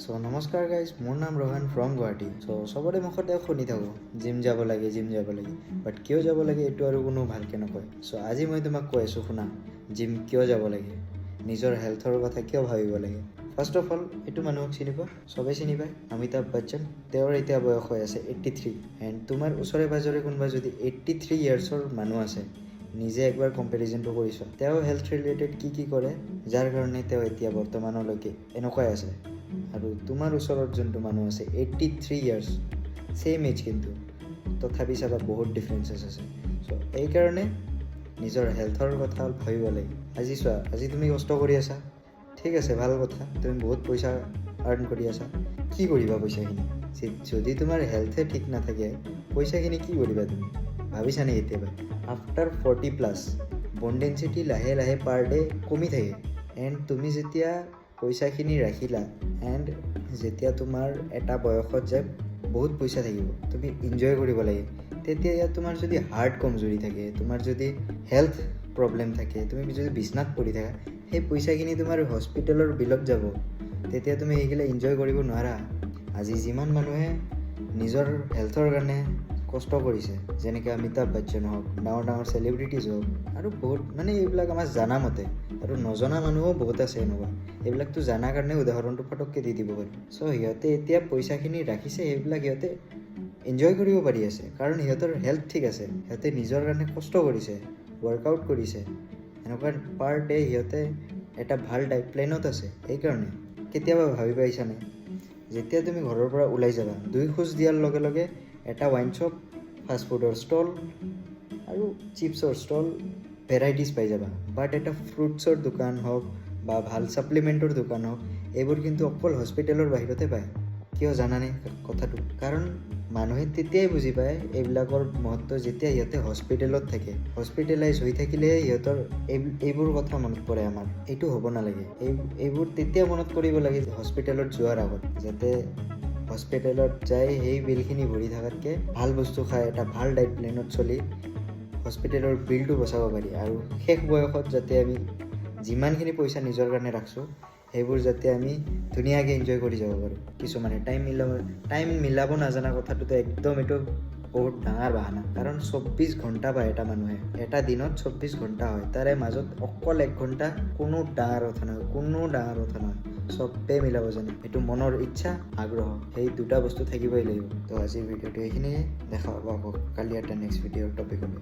So নমস্কাৰ guys, মোৰ নাম ৰোহন ফ্ৰম গুৱাহাটী। সবৰে মুখতে শুনি থাকোঁ জিম যাব লাগে। বাট কিয় যাব লাগে এইটো আৰু কোনো ভালকৈ নকয়। আজি মই তোমাক কৈ আছোঁ, শুনা। জিম কিয় যাব লাগে, নিজৰ হেল্থৰ কথা কিয় ভাবিব লাগে। ফাৰ্ষ্ট অফ অল, এইটো মানুহক চিনি পোৱা? চবেই চিনি পায়, অমিতাভ বচ্চন। তেওঁৰ এতিয়া বয়স হৈ আছে 83। এণ্ড তোমাৰ ওচৰে পাঁজৰে কোনোবা যদি 83 ইয়াৰ্ছৰ মানুহ আছে, নিজে একবাৰ কম্পেৰিজনটো কৰিছ, তেওঁ হেল্থ ৰিলেটেড কি কৰে, যাৰ কাৰণে তেওঁ এতিয়া বৰ্তমানলৈকে এনেকুৱাই আছে। আৰু তোমাৰ ওচৰত যোনটো মানুহ আছে 83 ইয়াৰ্ছ, ছেইম এজ, কিন্তু তথাপি চাবা বহুত ডিফাৰেঞ্চেছ আছে। এইকাৰণে নিজৰ হেল্থৰ কথা ভাবিব লাগে। আজি চোৱা, আজি তুমি কষ্ট কৰি আছা, ঠিক আছে, ভাল কথা, তুমি বহুত পইচা আৰ্ণ কৰি আছা। কি কৰিবা পইচাখিনি? যদি তোমাৰ হেল্থে ঠিক নাথাকে, পইচাখিনি কি কৰিবা তুমি? ভাবিছানে কেতিয়াবা? আফটাৰ 40+ বন ডেঞ্চিটি লাহে লাহে পাৰ ডে কমি থাকে। এণ্ড তুমি যেতিয়া পইচাখিনি ৰাখিলা, এণ্ড যেতিয়া তোমাৰ এটা বয়সত যে বহুত পইচা থাকিব, তুমি এনজয় কৰিব লাগে, তেতিয়া তোমাৰ যদি হাৰ্ট কমজুৰি থাকে, তোমাৰ যদি হেল্থ প্ৰব্লেম থাকে, তুমি যদি বিচনাত পৰি থাকা, সেই পইচাখিনি তোমাৰ হস্পিটেলৰ বিলত যাব। তেতিয়া তুমি সেইগিলা এনজয় কৰিব নোৱাৰা। আজি যিমান মানুহে নিজৰ হেল্থৰ কাৰণে কষ্ট কৰিছে, যেনেকৈ অমিতাভ বচ্চন হওক, ডাঙৰ ডাঙৰ চেলিব্ৰিটিজ হওক, আৰু বহুত এইবিলাক আমাৰ জানা মতে, আৰু নজনা মানুহো বহুত আছে এনেকুৱা। এইবিলাকতো জানাৰ কাৰণে উদাহৰণটো ফটককৈ দি দিব পাৰি। সিহঁতে এতিয়া পইচাখিনি ৰাখিছে, সেইবিলাক সিহঁতে এনজয় কৰিব পাৰি আছে, কাৰণ সিহঁতৰ হেল্থ ঠিক আছে। সিহঁতে নিজৰ কাৰণে কষ্ট কৰিছে, ৱৰ্কআউট কৰিছে, এনেকুৱা পাৰ ডে সিহঁতে এটা ভাল ডাইট প্লেনত আছে। সেইকাৰণে কেতিয়াবা ভাবি পাইছানে, যেতিয়া তুমি ঘৰৰ পৰা ওলাই যাবা, 2 খোজ দিয়াৰ লগে লগে এটা ৱাইন শ্বপ, ফাষ্টফুডৰ ষ্টল আৰু চিপছৰ ষ্টল, ভেৰাইটিজ পাই যাবা। বাট এটা ফ্ৰুটছৰ দোকান হওক বা ভাল ছাপ্লিমেণ্টৰ দোকান হওক, এইবোৰ কিন্তু অকল হস্পিটেলৰ বাহিৰতে পায়। কিয় জানানে কথাটো? কাৰণ মানুহে তেতিয়াই বুজি পায় এইবিলাকৰ মহত্ব যেতিয়া সিহঁতে হস্পিটেলত থাকে। হস্পিটেলাইজ হৈ থাকিলেহে সিহঁতৰ এইবোৰ কথা মনত পৰে। আমাৰ এইটো হ'ব নালাগে। এইবোৰ তেতিয়া মনত কৰিব লাগে হস্পিটেলত যোৱাৰ আগত, যাতে হস্পিটেলত যাই সেই বিলখিনি ভৰি থকাতকৈ ভাল বস্তু খাই এটা ভাল ডাইট প্লেনত চলি হস্পিটেলৰ বিলটো বচাব পাৰি। আৰু শেষ বয়সত যাতে আমি যিমানখিনি পইচা নিজৰ কাৰণে ৰাখছোঁ, সেইবোৰ যাতে আমি ধুনীয়াকৈ এনজয় কৰি যাব পাৰোঁ। কিছুমানে টাইম মিলাব নাজানা, কথাটোতো একদম এইটো বহুত ডাঙৰ বাহানা। কাৰণ 24 ঘণ্টা পায় এটা মানুহে, এটা দিনত 24 ঘণ্টা হয়, তাৰে মাজত অকল 1 ঘণ্টা কোনো ডাঙৰ কথা নহয়। চবেই মিলাব জানে, এইটো মনৰ ইচ্ছা, আগ্ৰহ, সেই দুটা বস্তু থাকিবই লাগিব। আজিৰ ভিডিঅ'টো এইখিনিয়ে। দেখা পাব আকৌ কালি এটা নেক্সট ভিডিঅ'ৰ টপিকলৈ।